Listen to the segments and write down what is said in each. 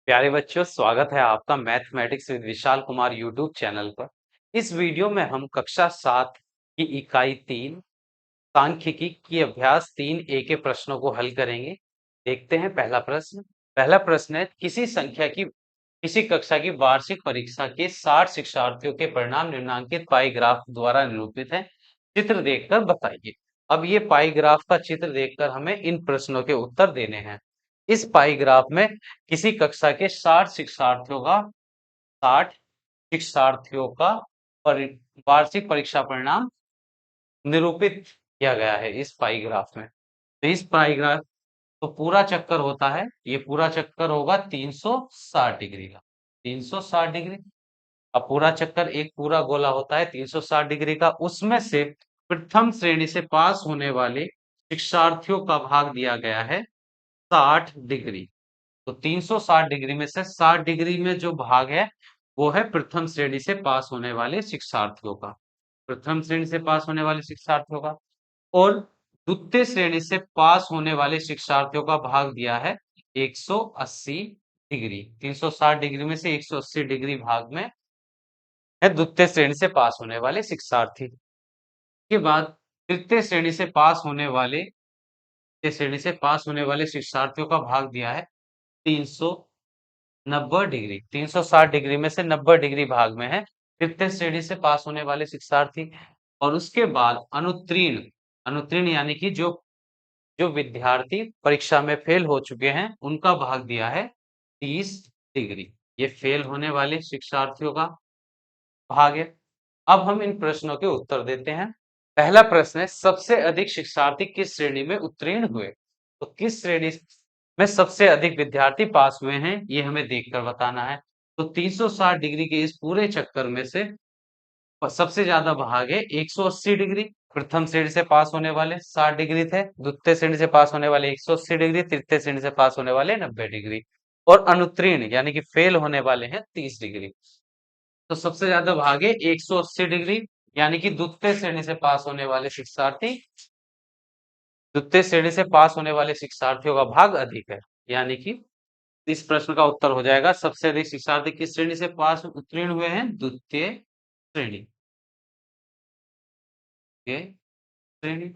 प्यारे बच्चों, स्वागत है आपका mathematics with Vishal Kumar YouTube channel पर। इस वीडियो में हम कक्षा 7 की इकाई 3 सांख्यिकी की अभ्यास 3A के प्रश्नों को हल करेंगे। देखते हैं पहला प्रश्न है, किसी कक्षा की वार्षिक परीक्षा के 60 शिक्षार्थियों के परिणाम निम्नलिखित पाई ग्राफ द्वारा निरूपित है। चित्र देखकर बताइए। अब ये पाई ग्राफ का चित्र देखकर हमें इन प्रश्नों के उत्तर देने हैं। इस पाई ग्राफ में किसी कक्षा के 60 शिक्षार्थियों का वार्षिक परीक्षा परिणाम निरूपित किया गया है इस पाई ग्राफ में। तो इस पाई ग्राफ तो पूरा चक्कर होता है, ये पूरा चक्कर होगा 360 डिग्री का। 360 डिग्री। अब पूरा चक्कर एक पूरा गोला होता है 360 डिग्री का, उसमें से प्रथम श्रेणी से पास होने वाले शिक्षार्थियों का भाग दिया गया है 60 डिग्री। तो 360 डिग्री में से 60 डिग्री में जो भाग है वो है प्रथम श्रेणी से पास होने वाले शिक्षार्थियों का। प्रथम श्रेणी से पास होने वाले शिक्षार्थियों का। और द्वितीय श्रेणी से पास होने वाले शिक्षार्थियों का भाग दिया है 180 डिग्री। 360 डिग्री में से 180 डिग्री भाग में है द्वितीय श्रेणी से पास होने वाले शिक्षार्थी। के बाद तृतीय श्रेणी से पास होने वाले तृतीय श्रेणी से पास होने वाले शिक्षार्थियों का भाग दिया है 390 डिग्री। 360 डिग्री में से 90 डिग्री भाग में है तृतीय श्रेणी से पास होने वाले शिक्षार्थी। और उसके बाद अनुत्तीर्ण अनुत्तीर्ण यानी कि जो जो विद्यार्थी परीक्षा में फेल हो चुके हैं उनका भाग दिया है 30 डिग्री। ये फेल होने वाले शिक्षार्थियों का भाग है। अब हम इन प्रश्नों के उत्तर देते हैं। पहला प्रश्न है, सबसे अधिक शिक्षार्थी किस श्रेणी में उत्तीर्ण हुए? तो किस श्रेणी में सबसे अधिक विद्यार्थी पास हुए हैं ये हमें देखकर बताना है। तो 360 डिग्री के इस पूरे चक्कर में से सबसे ज्यादा भाग है 180 डिग्री। प्रथम श्रेणी से पास होने वाले 60 डिग्री थे, द्वितीय श्रेणी से पास होने वाले 180 डिग्री, तृतीय श्रेणी से पास होने वाले 90 डिग्री। और अनुत्तीर्ण यानी कि फेल होने वाले हैं 30 डिग्री। तो सबसे ज्यादा भाग है 180 डिग्री, यानी कि द्वितीय श्रेणी से पास होने वाले शिक्षार्थियों का भाग अधिक है। यानी कि इस प्रश्न का उत्तर हो जाएगा, सबसे अधिक शिक्षार्थी किस श्रेणी से पास उत्तीर्ण हुए हैं? द्वितीय श्रेणी। श्रेणी।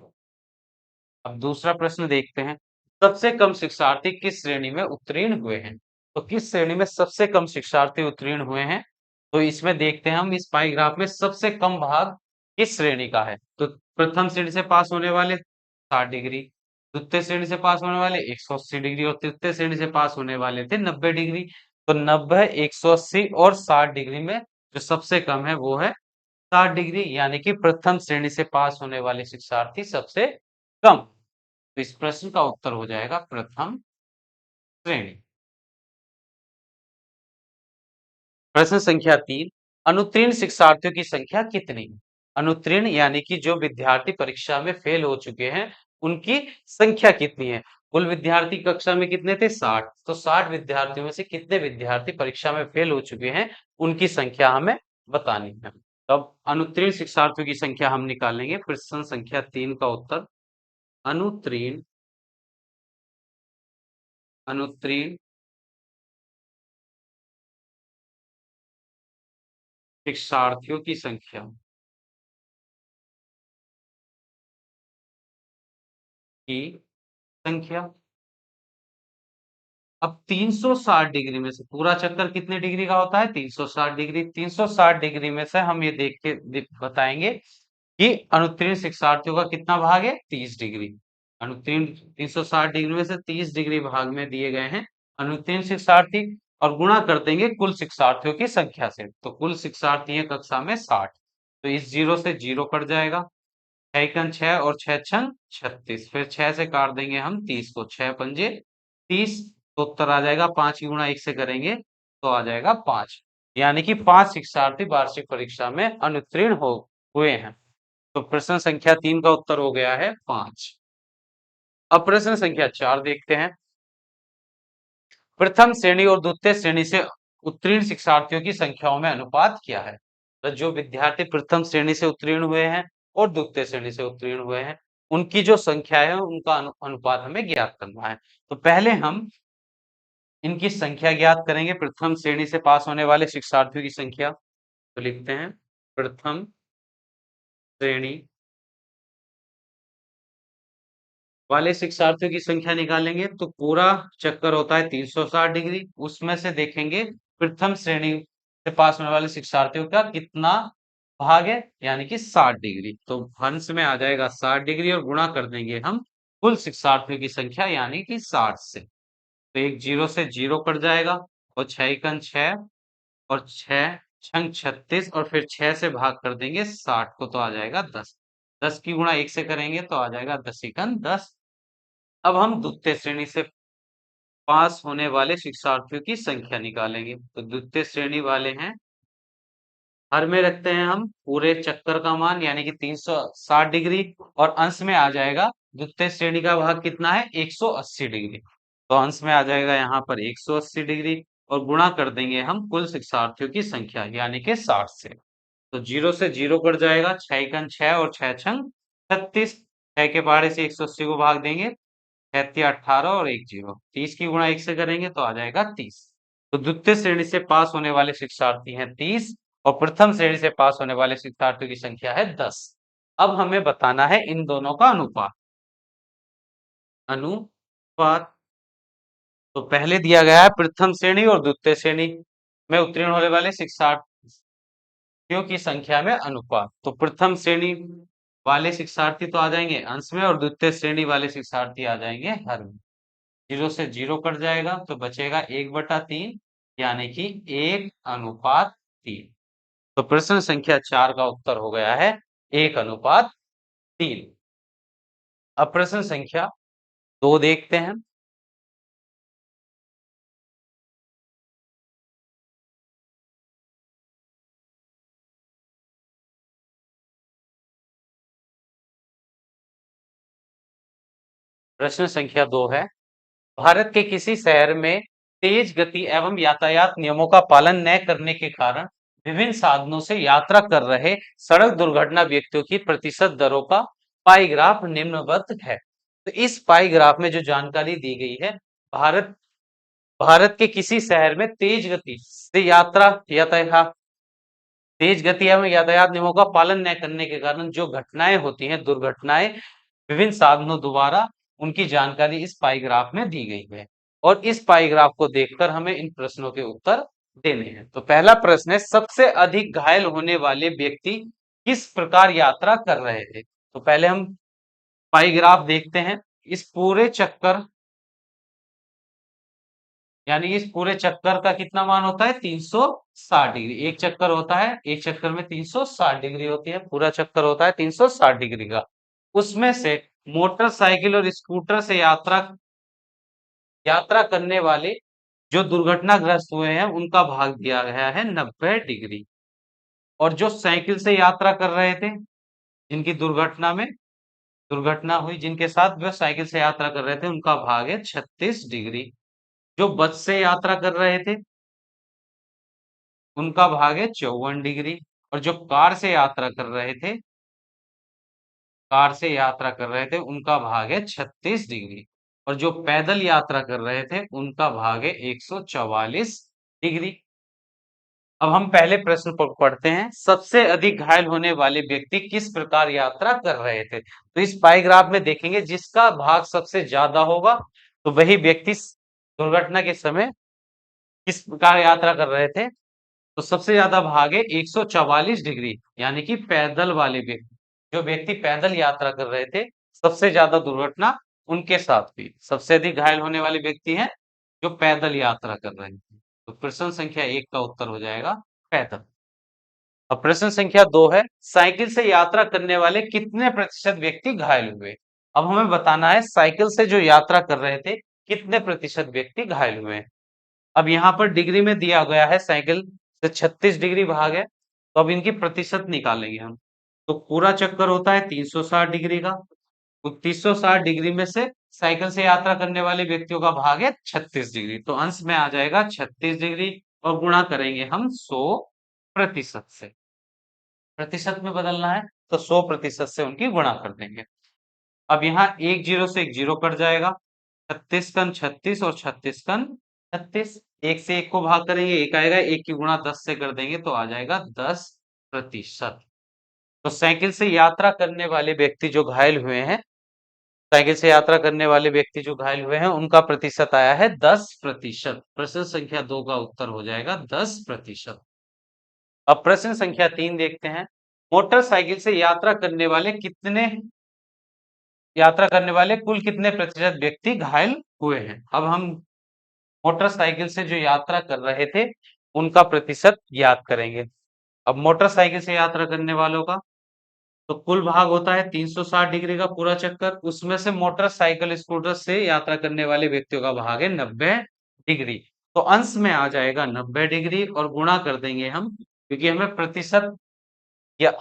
अब दूसरा प्रश्न देखते हैं, सबसे कम शिक्षार्थी किस श्रेणी में उत्तीर्ण हुए हैं? तो किस श्रेणी में सबसे कम शिक्षार्थी उत्तीर्ण हुए हैं? तो इसमें देखते हैं हम इस पाई ग्राफ में सबसे कम भाग किस श्रेणी का है। तो प्रथम श्रेणी से पास होने वाले 60 डिग्री, द्वितीय श्रेणी से पास होने वाले 180 डिग्री और तृतीय श्रेणी से पास होने वाले थे 90 डिग्री। तो 90, 180 और 60 डिग्री में जो सबसे कम है वो है 60 डिग्री, यानी कि प्रथम श्रेणी से पास होने वाले शिक्षार्थी सबसे कम। तो इस प्रश्न का उत्तर हो जाएगा प्रथम श्रेणी। प्रश्न संख्या 3, अनुत्तीर्ण शिक्षार्थियों की संख्या कितनी है? अनुत्तीर्ण यानी कि जो विद्यार्थी परीक्षा में फेल हो चुके हैं उनकी संख्या कितनी है? कुल विद्यार्थी कक्षा में कितने थे? 60। तो 60 विद्यार्थियों में से कितने विद्यार्थी परीक्षा में फेल हो चुके हैं उनकी संख्या हमें बतानी है। तो अब अनुत्तीर्ण शिक्षार्थियों की संख्या हम निकालेंगे। प्रश्न संख्या 3 का उत्तर, अनुत्तीर्ण अनुत्तीर्ण शिक्षार्थियों की संख्या। अब 360 डिग्री में से पूरा चक्कर कितने डिग्री का होता है? 360 डिग्री। 360 डिग्री में से हम ये बताएंगे कि अनुत्तीर्ण शिक्षार्थियों का कितना भाग है? 30 डिग्री। अनुत्तीर्ण 360 डिग्री में से 30 डिग्री भाग में दिए गए हैं अनुत्तीर्ण शिक्षार्थी, और गुणा कर देंगे कुल शिक्षार्थियों की संख्या से। तो कुल शिक्षार्थी है कक्षा में 60। तो इस जीरो से जीरो कट जाएगा, 6 और 6 36। फिर 6 से काट देंगे हम 30 को, 6 पंजे 30। तो उत्तर आ जाएगा 5 की गुणा 1 से करेंगे तो आ जाएगा 5। यानी कि 5 शिक्षार्थी वार्षिक परीक्षा में अनुत्तीर्ण हो हुए हैं। तो प्रश्न संख्या 3 का उत्तर हो गया है 5। अब प्रश्न संख्या 4 देखते हैं। प्रथम श्रेणी और द्वितीय श्रेणी से उत्तीर्ण शिक्षार्थियों की संख्याओं में अनुपात क्या है? तो जो विद्यार्थी प्रथम श्रेणी से उत्तीर्ण हुए हैं और द्वितीय श्रेणी से उत्तीर्ण हुए हैं उनकी जो संख्या है उनका अनुपात हमें ज्ञात करना है। तो पहले हम इनकी संख्या ज्ञात करेंगे, प्रथम श्रेणी से पास होने वाले शिक्षार्थियों की संख्या। तो लिखते हैं प्रथम श्रेणी वाले शिक्षार्थियों की संख्या निकालेंगे, तो पूरा चक्कर होता है 360 डिग्री। उसमें से देखेंगे प्रथम श्रेणी से पास होने वाले शिक्षार्थियों का कितना भाग है, यानी कि 60 डिग्री। तो अंश में आ जाएगा 60 डिग्री और गुणा कर देंगे हम कुल शिक्षार्थियों की संख्या यानी कि 60 से। तो एक जीरो से जीरो कट जाएगा और 6 एकम 6 और 6 छंग 36 और फिर 6 से भाग कर देंगे 60 को, तो आ जाएगा 10। 10 की गुणा 1 से करेंगे तो आ जाएगा 10 एकम 10। अब हम द्वितीय श्रेणी से पास होने वाले शिक्षार्थियों की संख्या निकालेंगे। तो द्वितीय श्रेणी वाले हैं, हर में रखते हैं हम पूरे चक्कर का मान यानी कि 360 डिग्री और अंश में आ जाएगा द्वितीय श्रेणी का भाग कितना है 180 डिग्री। तो अंश में आ जाएगा यहाँ पर 180 डिग्री और गुणा कर देंगे हम कुल शिक्षार्थियों की संख्या यानी कि 60 से। तो जीरो से जीरो कट जाएगा, 6 एकम 6 और 6 छंग 36। 6 के पहाड़े से 180 को भाग देंगे, 36 18 और एक जीरो, 30 की गुणा 1 से करेंगे तो आ जाएगा 30। तो द्वितीय श्रेणी से पास होने वाले शिक्षार्थी हैं 30 और प्रथम श्रेणी से पास होने वाले शिक्षार्थियों की संख्या है 10। अब हमें बताना है इन दोनों का अनुपात। अनुपात तो पहले दिया गया है प्रथम श्रेणी और द्वितीय श्रेणी में उत्तीर्ण होने वाले शिक्षार्थियों की संख्या में अनुपात। तो प्रथम श्रेणी वाले शिक्षार्थी तो आ जाएंगे अंश में और द्वितीय श्रेणी वाले शिक्षार्थी आ जाएंगे हर में। जीरो से जीरो कट जाएगा तो बचेगा 1/3 यानी कि 1:3। तो प्रश्न संख्या 4 का उत्तर हो गया है 1:3। अब प्रश्न संख्या 2 देखते हैं। प्रश्न संख्या 2 है, भारत के किसी शहर में तेज गति एवं यातायात नियमों का पालन न करने के कारण विभिन्न साधनों से यात्रा कर रहे सड़क दुर्घटना व्यक्तियों की प्रतिशत दरों का पाई ग्राफ निम्नवत है। तो इस पाई ग्राफ में जो जानकारी दी गई है, भारत भारत के किसी शहर में तेज गति से यातायात तेज गति एवं यातायात नियमों का पालन न करने के कारण जो घटनाएं होती हैं, दुर्घटनाएं विभिन्न साधनों द्वारा, उनकी जानकारी इस पाई ग्राफ में दी गई है। और इस पाई ग्राफ को देखकर हमें इन प्रश्नों के उत्तर देने हैं। तो पहला प्रश्न है, सबसे अधिक घायल होने वाले व्यक्ति किस प्रकार यात्रा कर रहे थे। तो पहले हम पाई ग्राफ देखते हैं। इस पूरे चक्कर यानी इस पूरे चक्कर का कितना मान होता है 360 डिग्री। एक चक्कर होता है, एक चक्कर में 360 डिग्री होती है, पूरा चक्कर होता है 360 डिग्री का। उसमें से मोटरसाइकिल और स्कूटर से यात्रा यात्रा करने वाले जो दुर्घटनाग्रस्त हुए हैं उनका भाग दिया गया है 90 डिग्री। और जो साइकिल से यात्रा कर रहे थे, जिनकी दुर्घटना हुई, जिनके साथ वे साइकिल से यात्रा कर रहे थे, उनका भाग है 36 डिग्री। जो बस से यात्रा कर रहे थे उनका भाग है 54 डिग्री। और जो कार से यात्रा कर रहे थे उनका भाग है 36 डिग्री। और जो पैदल यात्रा कर रहे थे उनका भाग है 144 डिग्री। अब हम पहले प्रश्न पर पढ़ते हैं, सबसे अधिक घायल होने वाले व्यक्ति किस प्रकार यात्रा कर रहे थे। तो इस पाई ग्राफ में देखेंगे जिसका भाग सबसे ज्यादा होगा तो वही व्यक्ति दुर्घटना के समय किस प्रकार यात्रा कर रहे थे। तो सबसे ज्यादा भाग है 144 डिग्री यानी कि पैदल वाले व्यक्ति, जो व्यक्ति पैदल यात्रा कर रहे थे, सबसे ज्यादा दुर्घटना उनके साथ हुई। सबसे अधिक घायल होने वाले व्यक्ति हैं जो पैदल यात्रा कर रहे थे। तो प्रश्न संख्या 1 का उत्तर हो जाएगा पैदल। अब प्रश्न संख्या 2 है, साइकिल से यात्रा करने वाले कितने प्रतिशत व्यक्ति घायल हुए। अब हमें बताना है साइकिल से जो यात्रा कर रहे थे कितने प्रतिशत व्यक्ति घायल हुए। अब यहाँ पर डिग्री में दिया गया है, साइकिल से 36 डिग्री भाग है, तो अब इनकी प्रतिशत निकालेंगे हम। तो पूरा चक्कर होता है 360 डिग्री का, तो 360 डिग्री में से साइकिल से यात्रा करने वाले व्यक्तियों का भाग है 36 डिग्री। तो अंश में आ जाएगा 36 डिग्री और गुणा करेंगे हम 100% से। प्रतिशत में बदलना है तो 100% से उनकी गुणा कर देंगे। अब यहाँ एक जीरो से एक जीरो कट जाएगा, 36 कन 36 और 36 कन 36। एक से एक को भाग करेंगे, एक आएगा, एक की गुणा 10 से कर देंगे तो आ जाएगा 10%। तो साइकिल से यात्रा करने वाले व्यक्ति जो घायल हुए हैं, साइकिल से यात्रा करने वाले व्यक्ति जो घायल हुए हैं उनका प्रतिशत आया है 10%। प्रश्न संख्या 2 का उत्तर हो जाएगा 10%। अब प्रश्न संख्या 3 देखते हैं। मोटरसाइकिल से यात्रा करने वाले कुल कितने प्रतिशत व्यक्ति घायल हुए हैं? अब हम मोटरसाइकिल से जो यात्रा कर रहे थे उनका प्रतिशत ज्ञात करेंगे। अब मोटरसाइकिल से यात्रा करने वालों का तो कुल भाग होता है 360 डिग्री का पूरा चक्कर, उसमें से मोटरसाइकिल स्कूटर से यात्रा करने वाले व्यक्तियों का भाग है 90 डिग्री। तो अंश में आ जाएगा 90 डिग्री और गुणा कर देंगे हम, क्योंकि हमें प्रतिशत या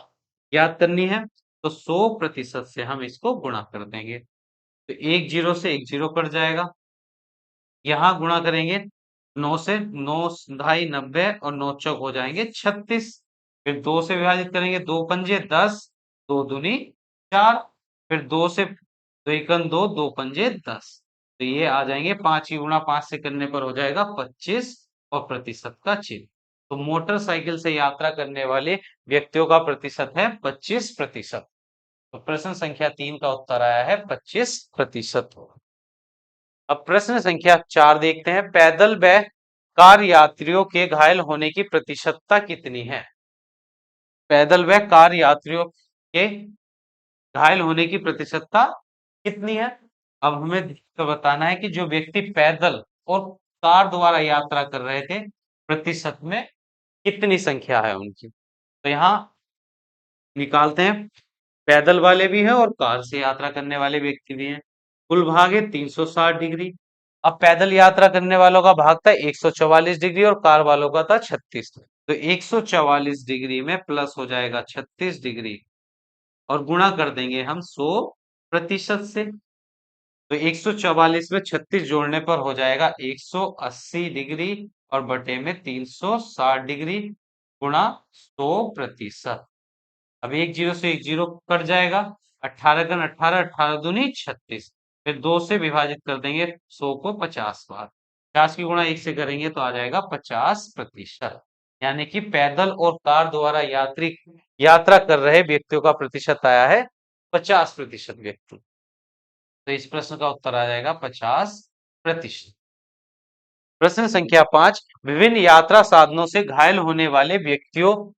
याद करनी है, तो 100% से हम इसको गुणा कर देंगे। तो एक जीरो से एक जीरो कट जाएगा, यहाँ गुणा करेंगे 9 से, 9 ढाई 90 और 9 चौक हो जाएंगे 36। फिर 2 से विभाजित करेंगे, 2 पंजे 10, 2 दूनी 4, फिर 2 से 2 एकम 2, 2 पंजे 10। तो ये आ जाएंगे 5 की गुणा 5 से करने पर हो जाएगा 25 और प्रतिशत का चिन्ह। तो मोटरसाइकिल से यात्रा करने वाले व्यक्तियों का प्रतिशत है 25%। तो प्रश्न संख्या 3 का उत्तर आया है 25%। अब प्रश्न संख्या 4 देखते हैं। पैदल व कार यात्रियों के घायल होने की प्रतिशतता कितनी है? पैदल व कार यात्रियों के घायल होने की प्रतिशतता कितनी है? अब हमें तो बताना है कि जो व्यक्ति पैदल और कार द्वारा यात्रा कर रहे थे, प्रतिशत में कितनी संख्या है उनकी। तो यहाँ निकालते हैं। पैदल वाले भी हैं और कार से यात्रा करने वाले व्यक्ति भी हैं। कुल भाग है 360 डिग्री। अब पैदल यात्रा करने वालों का भाग था 144 डिग्री और कार वालों का था 36। तो 144 डिग्री में प्लस हो जाएगा 36 डिग्री और गुणा कर देंगे हम 100% से। तो 144 में 36 जोड़ने पर हो जाएगा 180 डिग्री और बटे में 360 डिग्री गुणा 100%। अब एक जीरो से एक जीरो कट जाएगा, 18 गन 18, 18 दूनी 36। फिर 2 से विभाजित कर देंगे 100 को 50 बार, 50 की गुणा 1 से करेंगे तो आ जाएगा 50%। यानी कि पैदल और कार द्वारा यात्रा कर रहे व्यक्तियों का प्रतिशत आया है 50% व्यक्ति। तो इस प्रश्न का उत्तर आ जाएगा 50%। प्रश्न संख्या 5। विभिन्न यात्रा साधनों से घायल होने वाले व्यक्तियों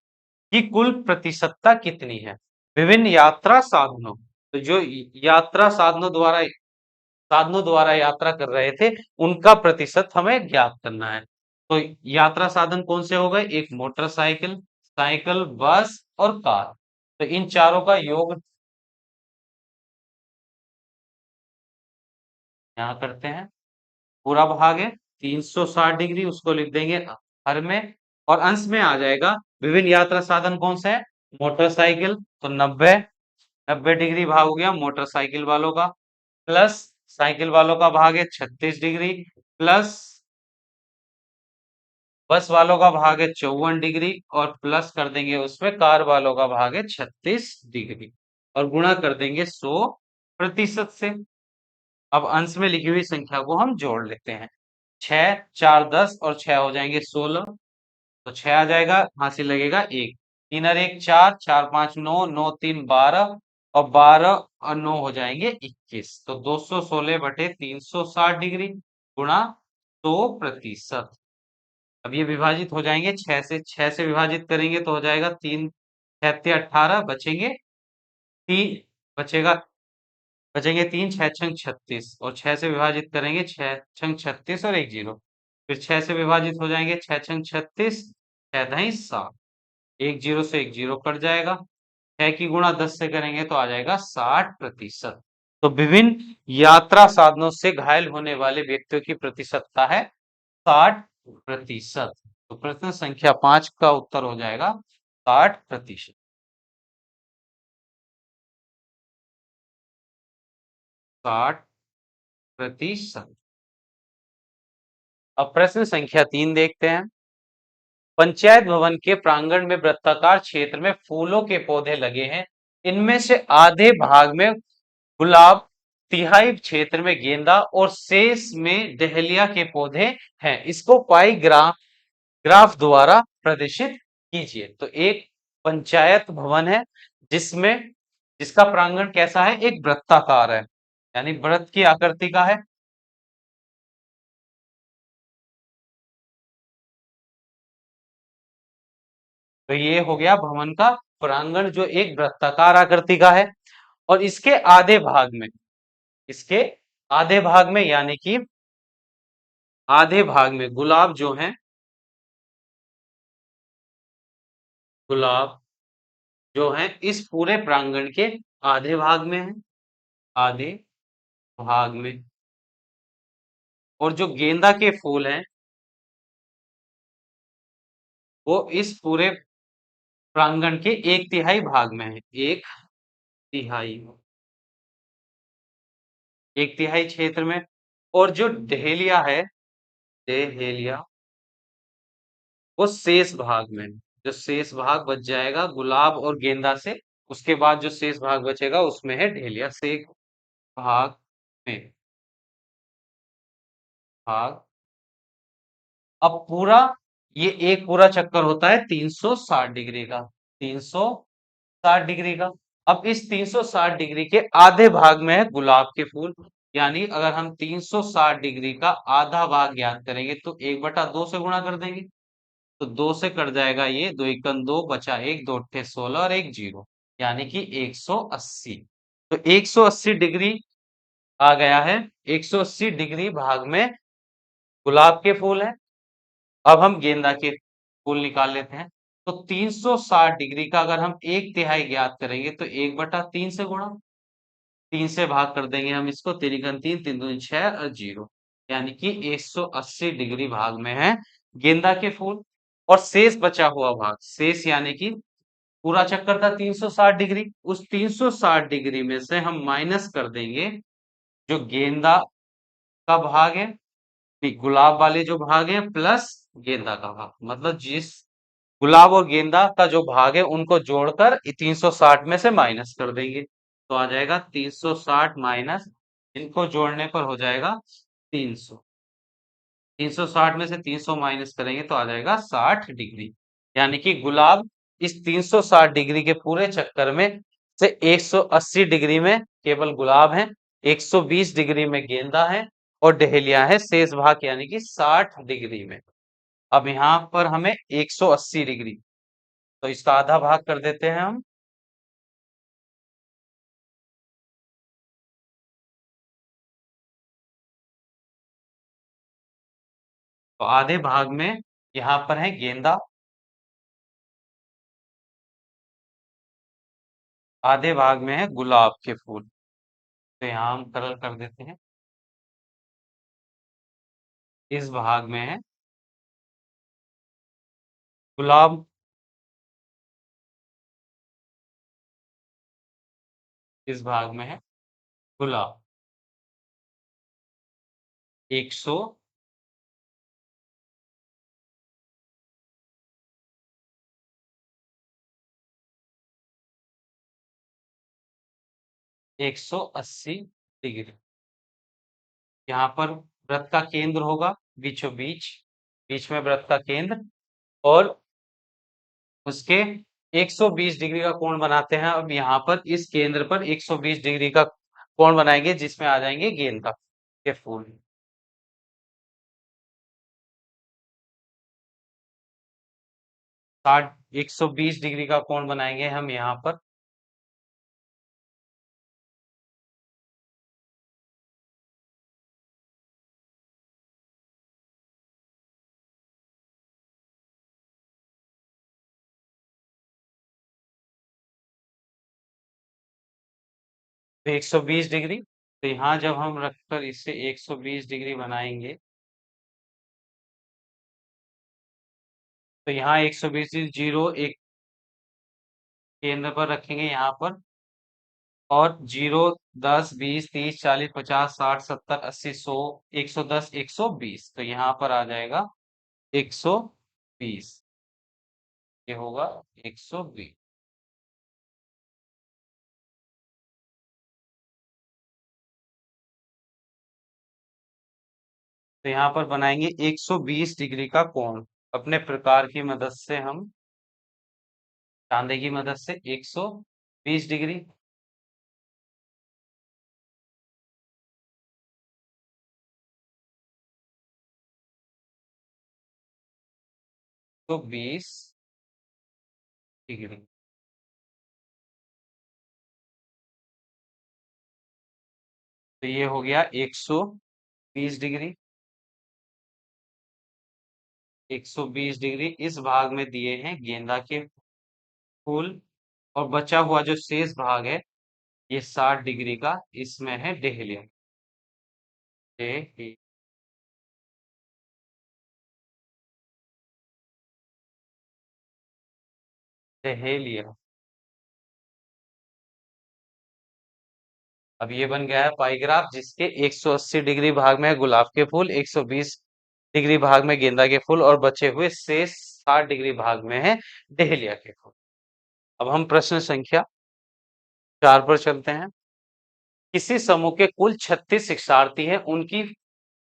की कुल प्रतिशतता कितनी है? विभिन्न यात्रा साधनों, तो जो साधनों द्वारा यात्रा कर रहे थे उनका प्रतिशत हमें ज्ञात करना है। तो यात्रा साधन कौन से हो गए? एक मोटरसाइकिल, साइकिल, बस और कार। तो इन चारों का योग यहाँ करते हैं। पूरा भाग है 360 डिग्री, उसको लिख देंगे हर में, और अंश में आ जाएगा विभिन्न यात्रा साधन कौन सा है? मोटरसाइकिल, तो 90 डिग्री भाग हो गया मोटरसाइकिल वालों का, प्लस साइकिल वालों का भाग है 36 डिग्री, प्लस बस वालों का भाग है 54 डिग्री और प्लस कर देंगे उसमें कार वालों का भाग है 36 डिग्री और गुणा कर देंगे 100% से। अब अंश में लिखी हुई संख्या को हम जोड़ लेते हैं। 6 4 10 और 6 हो जाएंगे 16। तो 6 आ जाएगा, हासिल लगेगा 1, 3 और 1 4, 4 5 9, 9 3 12 और 12 और 9 हो जाएंगे 21। तो 216 बटे 360 डिग्री गुणा 100%। अब ये विभाजित हो जाएंगे 6 से विभाजित करेंगे तो हो जाएगा 3 छत्ते 18, बचेंगे 3, बचेगा बचेंगे 3, 6 छंग 36 और 6 से विभाजित करेंगे 6 छंग 36 और एक जीरो, फिर 6 से विभाजित हो जाएंगे 6 छंग 36, 6 दही 7, एक जीरो से एक जीरो कट जाएगा, 6 की गुणा 10 से करेंगे तो आ जाएगा 60%। तो विभिन्न यात्रा साधनों से घायल होने वाले व्यक्तियों की प्रतिशतता है 60%। तो प्रश्न संख्या 5 का उत्तर हो जाएगा 60%। 60%। अब प्रश्न संख्या 3 देखते हैं। पंचायत भवन के प्रांगण में वृत्ताकार क्षेत्र में फूलों के पौधे लगे हैं। इनमें से आधे भाग में गुलाब तिहाई क्षेत्र में गेंदा और शेष में डहेलिया के पौधे हैं। इसको पाई ग्राफ द्वारा प्रदर्शित कीजिए। तो एक पंचायत भवन है जिसमें जिसका प्रांगण कैसा है, एक वृत्ताकार है, यानी वृत्त की आकृति का है। तो ये हो गया भवन का प्रांगण जो एक वृत्ताकार आकृति का है। और इसके आधे भाग में यानी कि आधे भाग में गुलाब जो है, गुलाब जो है इस पूरे प्रांगण के आधे भाग में है, आधे भाग में। और जो गेंदा के फूल हैं वो इस पूरे प्रांगण के एक तिहाई भाग में है, तिहाई एक तिहाई क्षेत्र में। और जो डहेलिया है, डहेलिया वो शेष भाग में, जो शेष भाग बच जाएगा गुलाब और गेंदा से, उसके बाद जो शेष भाग बचेगा उसमें है डहेलिया। शेष भाग में, भाग। अब पूरा ये एक पूरा चक्कर होता है 360 डिग्री का, 360 डिग्री का। अब इस 360 डिग्री के आधे भाग में है गुलाब के फूल। यानी अगर हम 360 डिग्री का आधा भाग ज्ञात करेंगे तो 1/2 से गुणा कर देंगे। तो 2 से कट जाएगा, ये 2 एकम 2 बचा 1, 2 अट्ठे 16 और एक जीरो, यानी कि 180। तो 180 डिग्री आ गया है। 180 डिग्री भाग में गुलाब के फूल है। अब हम गेंदा के फूल निकाल लेते हैं। तो 360 डिग्री का अगर हम एक तिहाई ज्ञात करेंगे तो 1/3 से गुणा, 3 से भाग कर देंगे हम इसको, 3 एकम 3, 3 दूनी 6 और जीरो, यानी कि 180 डिग्री भाग में है गेंदा के फूल। और शेष बचा हुआ भाग, शेष यानी कि पूरा चक्कर था 360 डिग्री, उस 360 डिग्री में से हम माइनस कर देंगे जो गेंदा का भाग है, नहीं, गुलाब वाले जो भाग है प्लस गेंदा का भाग, मतलब जिस गुलाब और गेंदा का जो भाग है उनको जोड़कर 360 में से माइनस कर देंगे। तो आ जाएगा 360 माइनस, इनको जोड़ने पर हो जाएगा 300। 360 में से 300 माइनस करेंगे तो आ जाएगा 60 डिग्री। यानी कि गुलाब इस 360 डिग्री के पूरे चक्कर में से 180 डिग्री में केवल गुलाब है, 120 डिग्री में गेंदा है और डहेलिया है शेष भाग यानी कि 60 डिग्री में। अब यहाँ पर हमें 180 डिग्री, तो इसका आधा भाग कर देते हैं हम। तो आधे भाग में यहाँ पर है गेंदा, आधे भाग में है गुलाब के फूल। तो यहाँ हम सरल कर देते हैं। इस भाग में है गुलाब, इस भाग में है गुलाब। 100 180 डिग्री। यहाँ पर वृत्त का केंद्र होगा बीचों बीच, बीच में वृत्त का केंद्र। और उसके 120 डिग्री का कोण बनाते हैं। अब यहाँ पर इस केंद्र पर 120 डिग्री का कोण बनाएंगे जिसमें आ जाएंगे गेंदा के फूल। 120 डिग्री का कोण बनाएंगे हम यहाँ पर। तो 120 डिग्री, तो यहाँ जब हम रखकर इससे 120 डिग्री बनाएंगे तो यहाँ 120 जीरो एक केंद्र पर रखेंगे यहाँ पर। और जीरो 10 20 30 40 50 60 70 80 100 110 120, तो यहाँ पर आ जाएगा 120, ये होगा 120। तो यहाँ पर बनाएंगे 120 डिग्री का कोण। अपने प्रकार की मदद से हम, कांदे की मदद से 120 डिग्री। तो 20 डिग्री। तो ये हो गया 120 डिग्री। 120 डिग्री इस भाग में दिए हैं गेंदा के फूल, और बचा हुआ जो शेष भाग है ये 60 डिग्री का, इसमें है डेहलिया। Day dahlia. अब ये बन गया है पाईग्राफ, जिसके 180 डिग्री भाग में है गुलाब के फूल, 120 डिग्री भाग में गेंदा के फूल, और बचे हुए शेष 60 डिग्री भाग में है डहेलिया के फूल। अब हम प्रश्न संख्या 4 पर चलते हैं। किसी समूह के कुल 36 शिक्षार्थी हैं, उनकी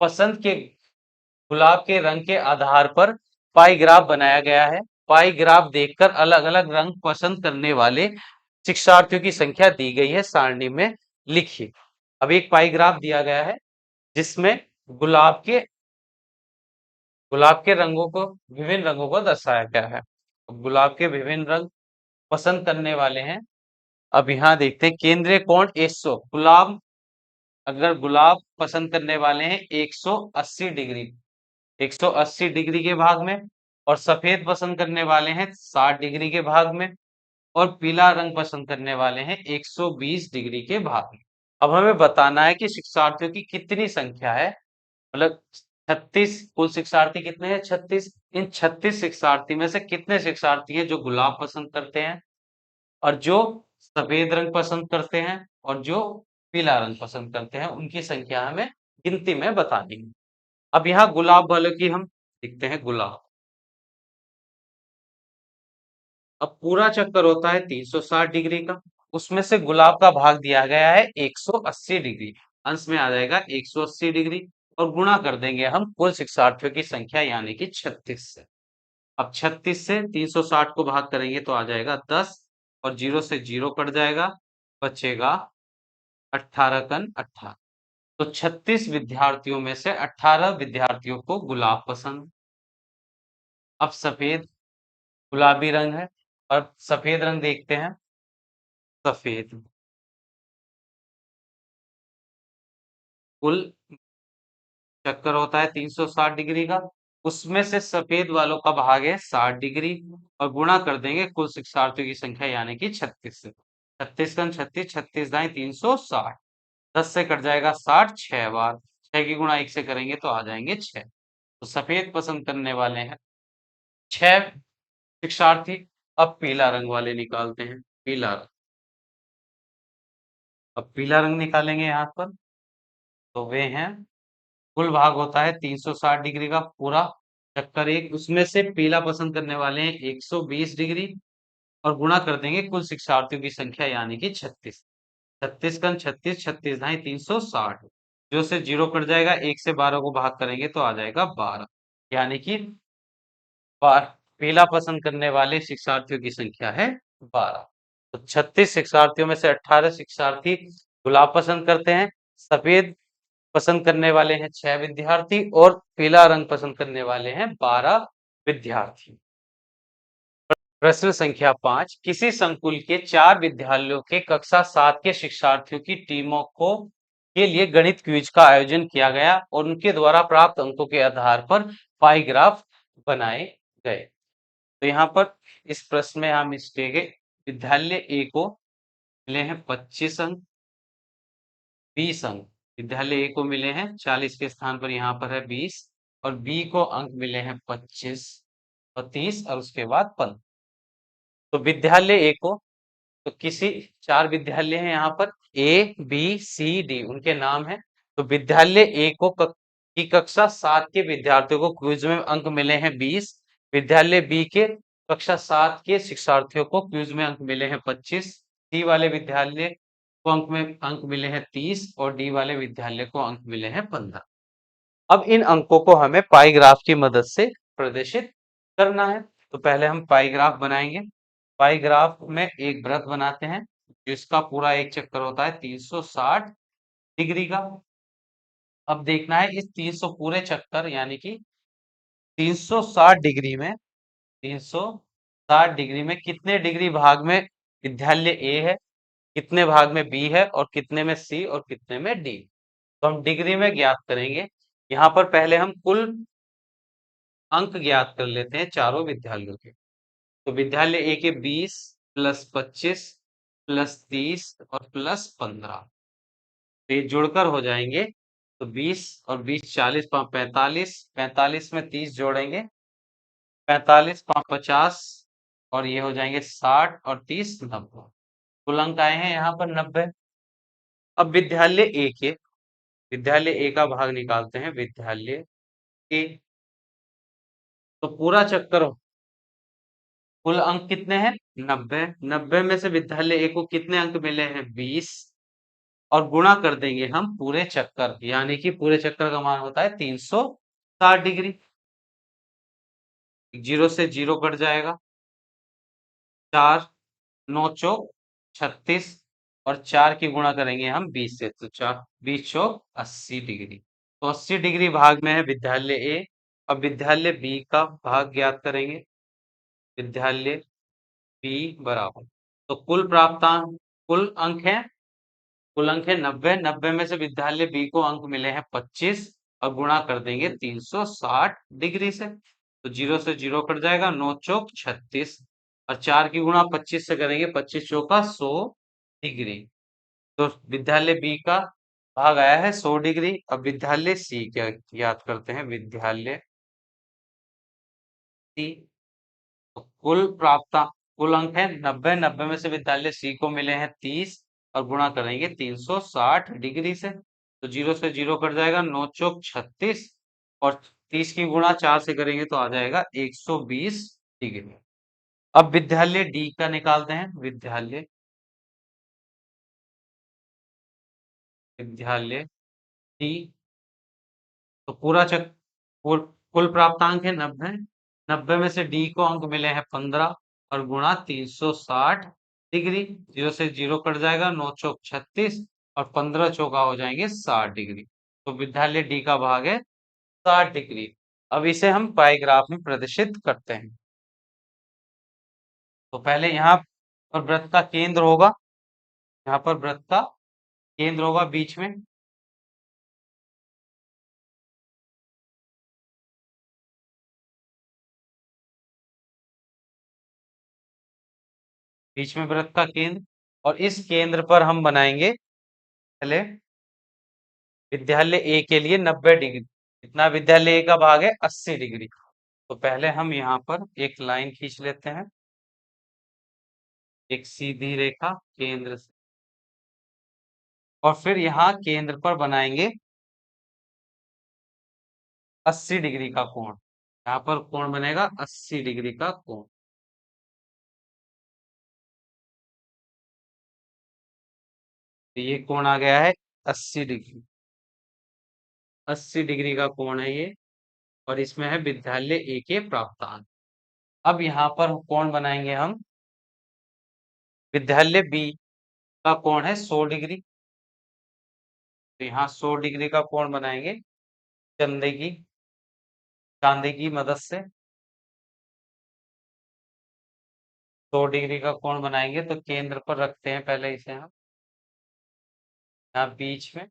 पसंद के गुलाब के रंग के आधार पर पाई ग्राफ बनाया गया है। पाई ग्राफ देखकर अलग अलग रंग पसंद करने वाले शिक्षार्थियों की संख्या दी गई है, सारणी में लिखिए। अब एक पाई ग्राफ दिया गया है जिसमें गुलाब के गुलाब के रंगों को, विभिन्न रंगों को दर्शाया गया है। गुलाब के विभिन्न रंग पसंद करने वाले हैं। अब यहाँ देखते हैं, केंद्रीय कोण 100, गुलाब, अगर गुलाब पसंद करने वाले हैं 180 डिग्री, 180 डिग्री के भाग में, और सफेद पसंद करने वाले हैं 60 डिग्री के भाग में, और पीला रंग पसंद करने वाले हैं 120 डिग्री के भाग में। अब हमें बताना है कि शिक्षार्थियों की कितनी संख्या है, मतलब 36, कुल शिक्षार्थी कितने हैं? 36। इन 36 शिक्षार्थी में से कितने शिक्षार्थी हैं जो गुलाब पसंद करते हैं, और जो सफेद रंग पसंद करते हैं, और जो पीला रंग पसंद करते हैं, उनकी संख्या हमें गिनती में बतानी है। अब यहाँ गुलाब वालों की हम देखते हैं। गुलाब, अब पूरा चक्कर होता है 360 डिग्री का, उसमें से गुलाब का भाग दिया गया है 180 डिग्री, अंश में आ जाएगा 180 डिग्री, और गुणा कर देंगे हम कुल शिक्षार्थियों की संख्या यानी कि 36 से। अब 36 से 360 को भाग करेंगे तो आ जाएगा 10, और जीरो से जीरो कट जाएगा, बचेगा 18 कन 18। तो 36 विद्यार्थियों में से 18 विद्यार्थियों को गुलाब पसंद। अब सफेद, गुलाबी रंग है, और सफेद रंग देखते हैं। सफेद, कुल चक्कर होता है 360 डिग्री का, उसमें से सफेद वालों का भाग है 60 डिग्री, और गुणा कर देंगे कुल शिक्षार्थियों की संख्या यानी कि 36 से। 36 कन 36, 36 दाएं 360, 10 से कट जाएगा 60, 6 बार, 6 की गुणा 1 से करेंगे तो आ जाएंगे 6। तो सफेद पसंद करने वाले हैं 6 शिक्षार्थी। अब पीला रंग वाले निकालते हैं। पीला रंग, अब पीला रंग निकालेंगे यहाँ पर, तो वे हैं, कुल भाग होता है 360 डिग्री का पूरा चक्कर एक, उसमें से पीला पसंद करने वाले हैं 120 डिग्री, और गुणा कर देंगे कुल शिक्षार्थियों की संख्या यानी कि 36। 36 कन 36, 36 ढाई 360, जो से जीरो कट जाएगा, 1 से 12 को भाग करेंगे तो आ जाएगा 12, यानी कि पीला पसंद करने वाले शिक्षार्थियों की संख्या है 12। तो 36 शिक्षार्थियों में से 18 शिक्षार्थी गुलाब पसंद करते हैं, सफेद पसंद करने वाले हैं 6 विद्यार्थी, और पीला रंग पसंद करने वाले हैं 12 विद्यार्थी। प्रश्न संख्या 5, किसी संकुल के 4 विद्यालयों के कक्षा 7 के शिक्षार्थियों की टीमों को के लिए गणित क्विज का आयोजन किया गया, और उनके द्वारा प्राप्त अंकों के आधार पर पाई ग्राफ बनाए गए। तो यहाँ पर इस प्रश्न में हम इस दिए गए विद्यालय ए को मिले हैं 25 अंक, 20 अंक। विद्यालय ए को मिले हैं 40 के स्थान पर यहाँ पर है 20, और बी को अंक मिले हैं 25 और 30, और उसके बाद 15। तो विद्यालय ए को, तो किसी 4 विद्यालय हैं यहाँ पर, ए बी सी डी उनके नाम है। तो विद्यालय ए को की कक्षा 7 के विद्यार्थियों को क्विज में अंक मिले हैं 20, विद्यालय बी के कक्षा 7 के शिक्षार्थियों को क्विज में अंक मिले हैं 25, सी वाले विद्यालय को अंक मिले हैं 30, और डी वाले विद्यालय को अंक मिले हैं 15। अब इन अंकों को हमें पाई ग्राफ की मदद से प्रदर्शित करना है। तो पहले हम पाई ग्राफ बनाएंगे। पाई ग्राफ में एक वृत्त बनाते हैं जिसका पूरा एक चक्कर होता है 360 डिग्री का। अब देखना है इस 300 पूरे चक्कर यानी कि 360 डिग्री में 360 डिग्री में कितने डिग्री भाग में विद्यालय ए है, कितने भाग में बी है और कितने में सी और कितने में डी। तो हम डिग्री में ज्ञात करेंगे। यहाँ पर पहले हम कुल अंक ज्ञात कर लेते हैं चारों विद्यालयों के। तो विद्यालय ए के 20 प्लस 25 प्लस 30 और प्लस 15, तो ये जुड़कर हो जाएंगे। तो 20 और 20 40 पाँच 45, 45 में 30 जोड़ेंगे 45 पाँच 50 और ये हो जाएंगे 60 और 30 90। कुल अंक आए हैं यहाँ पर 90। अब विद्यालय ए का भाग निकालते हैं। विद्यालय ए, तो पूरा चक्कर कुल अंक कितने हैं 90। 90 में से विद्यालय ए को कितने अंक मिले हैं 20 और गुणा कर देंगे हम पूरे चक्कर, यानी कि पूरे चक्कर का मान होता है 360 डिग्री। जीरो से जीरो कट जाएगा, 4 9 चौक 36 और 4 की गुणा करेंगे हम 20 से, तो 4 20 चौक 80 डिग्री। तो 80 डिग्री भाग में है विद्यालय ए। अब विद्यालय बी का भाग ज्ञात करेंगे। विद्यालय बी बराबर, तो कुल प्राप्तांक कुल अंक है कुल अंक है 90। 90 में से विद्यालय बी को अंक मिले हैं 25 और गुणा कर देंगे 360 डिग्री से। तो जीरो से जीरो कट जाएगा, 9 चौक 36 और 4 की गुणा 25 से करेंगे, 25 चौका 100 डिग्री। तो विद्यालय बी का भाग आया है 100 डिग्री। अब विद्यालय सी क्या याद करते हैं। विद्यालय सी, तो कुल अंक है 90। 90 में से विद्यालय सी को मिले हैं 30 और गुणा करेंगे 360 डिग्री से। तो जीरो से जीरो कट जाएगा, 9 चौक 36 और 30 की गुणा 4 से करेंगे तो आ जाएगा 120 डिग्री। अब विद्यालय डी का निकालते हैं। विद्यालय डी, तो कुल कुल प्राप्तांक है 90। 90 में से डी को अंक मिले हैं 15 और गुणा 360 डिग्री। जीरो से जीरो कट जाएगा, 9 चौक 36 और 15 चौका हो जाएंगे 60 डिग्री। तो विद्यालय डी का भाग है 60 डिग्री। अब इसे हम पाई ग्राफ में प्रदर्शित करते हैं। तो पहले यहाँ पर वृत्त का केंद्र होगा, यहाँ पर वृत्त का केंद्र होगा बीच में। बीच में वृत्त का केंद्र, और इस केंद्र पर हम बनाएंगे पहले विद्यालय ए के लिए 90 डिग्री। इतना विद्यालय ए का भाग है 80 डिग्री। तो पहले हम यहाँ पर एक लाइन खींच लेते हैं, एक सीधी रेखा केंद्र से, और फिर यहाँ केंद्र पर बनाएंगे 80 डिग्री का कोण। यहाँ पर कोण बनेगा 80 डिग्री का कोण। तो ये कोण आ गया है 80 डिग्री। 80 डिग्री का कोण है ये, और इसमें है विद्यालय ए के प्राप्तांक। अब यहाँ पर कोण बनाएंगे हम। विद्यालय बी का कोण है 100 डिग्री। तो यहाँ 100 डिग्री का कोण बनाएंगे चंदे की चांदी की मदद से। 100 डिग्री का कोण बनाएंगे तो केंद्र पर रखते हैं पहले इसे हम यहाँ बीच में,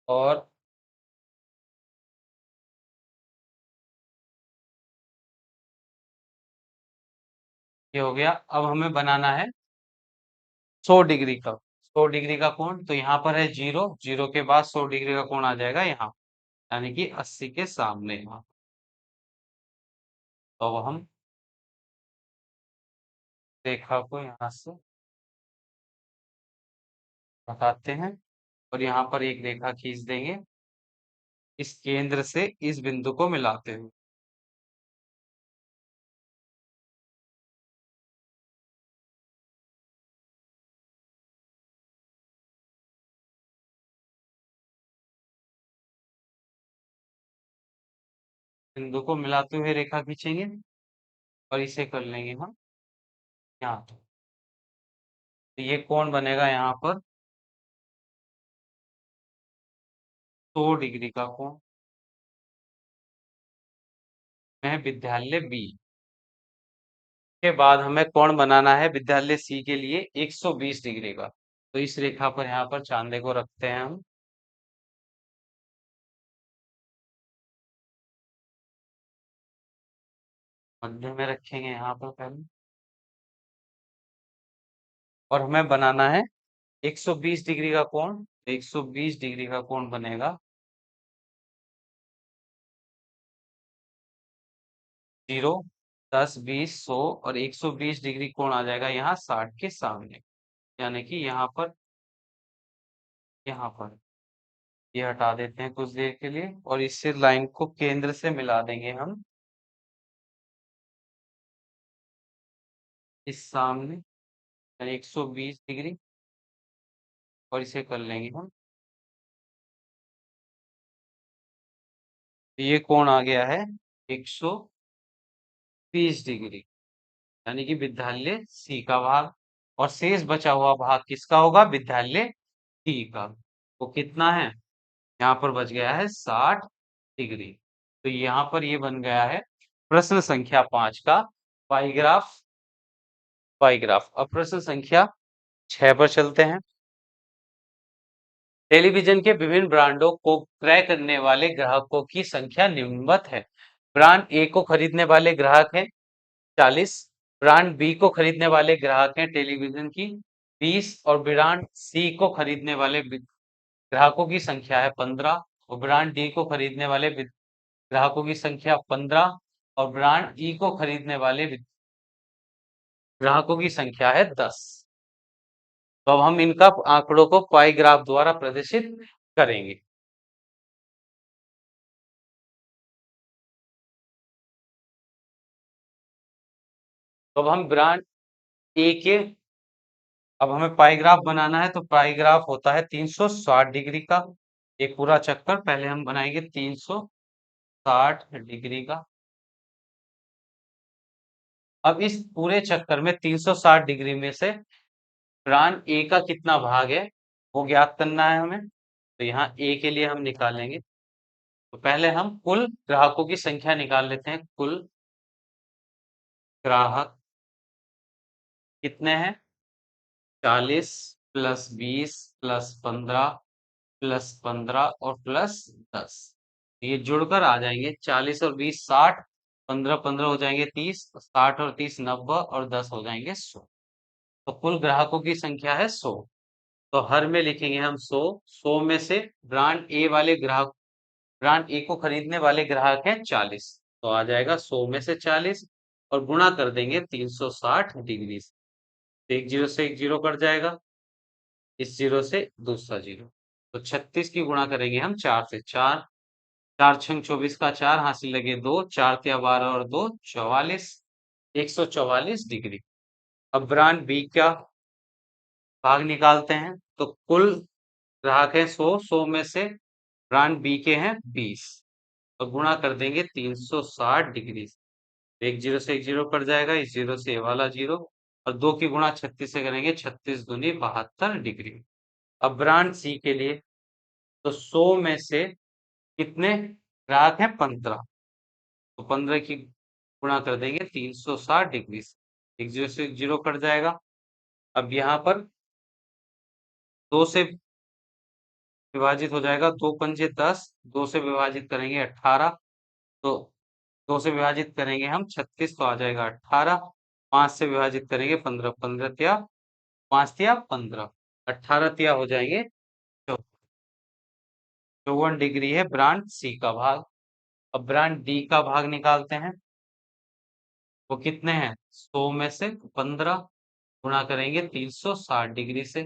और ये हो गया। अब हमें बनाना है 100 डिग्री का 100 डिग्री का कोण। तो यहाँ पर है जीरो, जीरो के बाद 100 डिग्री का कोण आ जाएगा यहाँ, यानी कि 80 के सामने यहाँ। तो अब हम रेखा को यहाँ से हटाते हैं और यहाँ पर एक रेखा खींच देंगे इस केंद्र से इस बिंदु को मिलाते हुए। बिंदु को मिलाते हुए रेखा खींचेंगे और इसे कर लेंगे हम यहाँ। तो ये कोण बनेगा यहाँ पर 100 डिग्री का कोण है विद्यालय बी। के बाद हमें कोण बनाना है विद्यालय सी के लिए 120 डिग्री का। तो इस रेखा पर यहाँ पर चांदे को रखते हैं हम। मध्य में रखेंगे यहाँ पर पहले। और हमें बनाना है 120 डिग्री का कोण। 120 डिग्री का कोण बनेगा 0, 10, 20, 100 और 120 डिग्री कोण आ जाएगा यहाँ 60 के सामने। यानी कि यहाँ पर ये हटा देते हैं कुछ देर के लिए और इससे लाइन को केंद्र से मिला देंगे हम इस सामने 120 डिग्री और इसे कर लेंगे हम। ये कोण आ गया है 120 डिग्री, यानी कि विद्यालय सी का भाग। और शेष बचा हुआ भाग किसका होगा? विद्यालय डी का। वो कितना है? यहाँ पर बच गया है 60 डिग्री। तो यहाँ पर ये बन गया है प्रश्न संख्या 5 का पाईग्राफ। पाईग्राफ। अब प्रश्न संख्या 6 पर चलते हैं। टेलीविजन के विभिन्न ब्रांडों को क्रय करने वाले ग्राहकों की संख्या निम्नवत है। ब्रांड ए को खरीदने वाले ग्राहक हैं 40, ब्रांड बी को खरीदने वाले ग्राहक हैं टेलीविजन की 20 और ब्रांड सी को खरीदने वाले ग्राहकों की संख्या है 15 और ब्रांड डी को खरीदने वाले ग्राहकों की संख्या 15 और ब्रांड ई को खरीदने वाले ग्राहकों की संख्या है 10। तो अब हम इनका आंकड़ों को पाई ग्राफ द्वारा प्रदर्शित करेंगे। तो अब हम ब्रांड ए के अब हमें पाई ग्राफ बनाना है। तो पाई ग्राफ होता है 360 डिग्री का। एक पूरा चक्कर पहले हम बनाएंगे 360 डिग्री का। अब इस पूरे चक्कर में 360 डिग्री में से ब्रांड ए का कितना भाग है वो ज्ञात करना है हमें। तो यहाँ ए के लिए हम निकालेंगे। तो पहले हम कुल ग्राहकों की संख्या निकाल लेते हैं। कुल ग्राहक कितने हैं? 40 प्लस 20 प्लस 15 प्लस 15 और प्लस 10। ये जुड़कर आ जाएंगे 40 और 20 60, 15 15 हो जाएंगे 30, 60 और 30 90 और 10 हो जाएंगे 100। तो कुल ग्राहकों की संख्या है 100। तो हर में लिखेंगे हम 100। 100 में से ब्रांड ए को खरीदने वाले ग्राहक हैं 40। तो आ जाएगा 100 में से 40 और गुणा कर देंगे 360 डिग्री से। एक जीरो से एक जीरो कट जाएगा, इस जीरो से दूसरा जीरो। तो 36 की गुणा करेंगे हम 4 से। 4 4 छंग 24 का 4 हासिल लगे 2, 4 तिया 12 और 2 44, 144 डिग्री। अब ब्रांड बी का भाग निकालते हैं। तो कुल ग्राहक है 100, 100 में से ब्रांड बी के हैं 20 और गुणा कर देंगे 360 डिग्री। एक जीरो से एक जीरो कट जाएगा, इस जीरो से ये वाला जीरो और 2 की गुणा 36 से करेंगे 36 दूनी 72 डिग्री। अब ब्रांड सी के लिए तो 100 में से कितने ग्राहक हैं? 15। तो 15 की गुणा कर देंगे 360 डिग्री से। एक जीरो से एक जीरो कट जाएगा। अब यहाँ पर 2 से विभाजित हो जाएगा, 2 पंजे 10, 2 से विभाजित करेंगे 18। तो 2 से विभाजित करेंगे हम 36 तो आ जाएगा 18। 5 से विभाजित करेंगे 15, 15 तिया 5 तिया 15, 18 तिया हो जाएंगे 54 डिग्री है ब्रांड सी का भाग। अब ब्रांड डी का भाग निकालते हैं। वो कितने हैं? 100 में से 15 गुणा करेंगे 360 डिग्री से,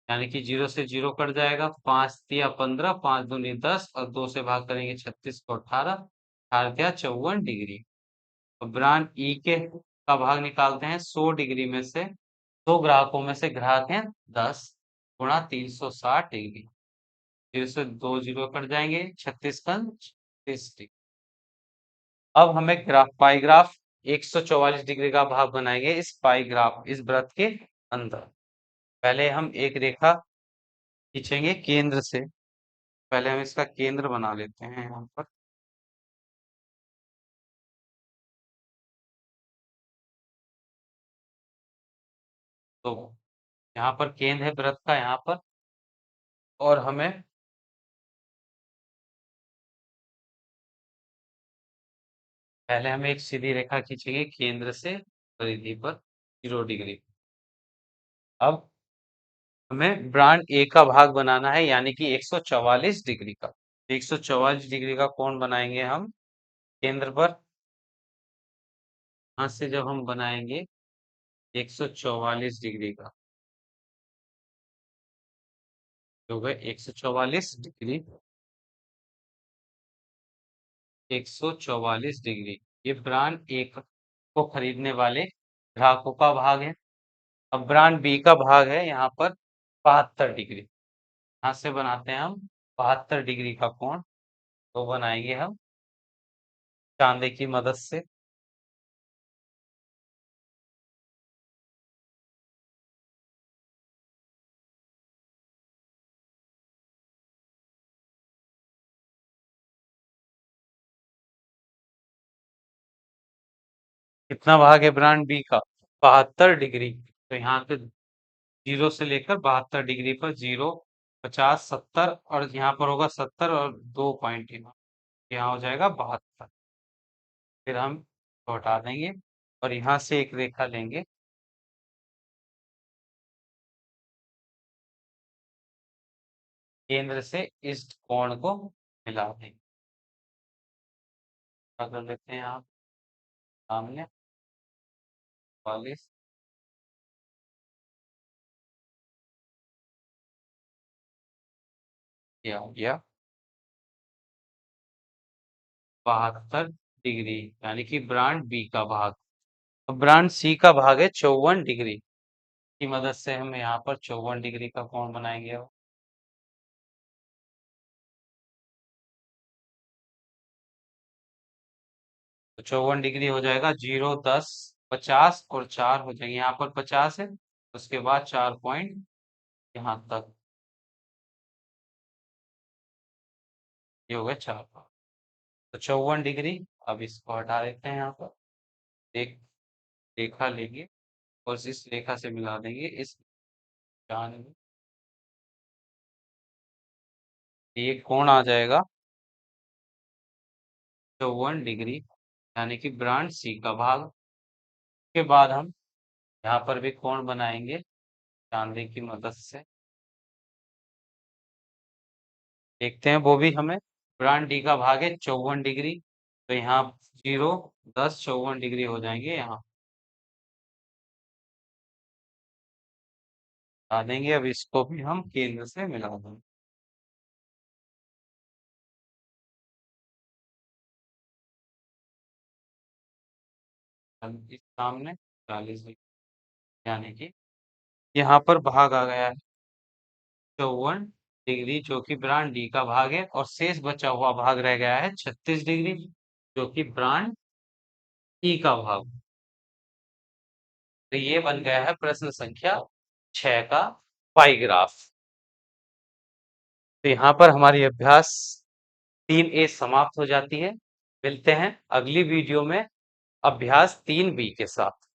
यानी कि जीरो से जीरो कट जाएगा। 5 तिया 15, 5 दूनी 10 और 2 से भाग करेंगे 36 को 18, 18 तिया 54 डिग्री। और ब्रांड ई के का भाग निकालते हैं। 100 डिग्री में से 100 ग्राहकों में से ग्राहक हैं 10 गुणा 360 डिग्री। जीरो से 2 जीरो कट जाएंगे, 36 का 36 डिग्री। अब हमें ग्राफ पाई ग्राफ 144 डिग्री का भाग बनाएंगे इस पाई ग्राफ इस वृत्त के अंदर। पहले हम एक रेखा खींचेंगे केंद्र से। पहले हम इसका केंद्र बना लेते हैं यहाँ पर। तो यहाँ पर केंद्र है वृत्त का यहाँ पर। और हमें पहले हम एक सीधी रेखा खींचेंगे केंद्र से परिधि पर 0 डिग्री। अब हमें ब्रांड ए का भाग बनाना है यानी कि 144 डिग्री का। 144 डिग्री का कोण बनाएंगे हम केंद्र पर। यहाँ से जब हम बनाएंगे 144 डिग्री का, जो है 144 डिग्री। 144 डिग्री ये ब्रांड ए को खरीदने वाले ग्राहकों का भाग है। अब ब्रांड बी का भाग है यहाँ पर 72 डिग्री। यहाँ से बनाते हैं हम 72 डिग्री का कोण। तो बनाएंगे हम चांदे की मदद से। कितना भाग है ब्रांड बी का? 72 डिग्री। तो यहाँ पे 0 से लेकर 72 डिग्री पर 0, 50, 70 और यहाँ पर होगा 70 और 2 पॉइंट यहाँ हो जाएगा 72। फिर हम इसको हटा देंगे और यहाँ से एक रेखा लेंगे। केंद्र से इस कोण को मिला देंगे। क्या कर लेते हैं आप सामने 40 क्या हो गया 72 डिग्री यानी कि ब्रांड बी का भाग। अब ब्रांड सी का भाग है 54 डिग्री की मदद से हम यहाँ पर 54 डिग्री का कोण बनाएंगे। अब तो 54 डिग्री हो जाएगा 0, 10, 50 और 4 हो जाएंगे। यहाँ पर 50 है उसके बाद 4 पॉइंट यहाँ तक ये हो गया 4 पॉइंट। तो 54 डिग्री। अब इसको हटा देते हैं यहाँ पर। एक रेखा लेंगे और इस रेखा से मिला देंगे इस चांद में। ये कोण आ जाएगा 54 डिग्री यानी कि ब्रांड सी का भाग। के बाद हम यहाँ पर भी कोण बनाएंगे चांदी की मदद से। देखते हैं वो भी हमें ब्रांड डी का भाग है 54 डिग्री। तो यहाँ 0, 10, 54 डिग्री हो जाएंगे यहाँ आ देंगे। अब इसको भी हम केंद्र से मिला देंगे। अब इस सामने 40 डिग्री यानी कि यहाँ पर भाग आ गया है 54 डिग्री जो कि ब्रांड डी का भाग है और शेष बचा हुआ भाग रह गया है 36 डिग्री जो कि ब्रांड ई का भाग। तो ये बन गया है प्रश्न संख्या 6 का पाई ग्राफ। तो यहाँ पर हमारी अभ्यास 3A समाप्त हो जाती है। मिलते हैं अगली वीडियो में अभ्यास 3B के साथ।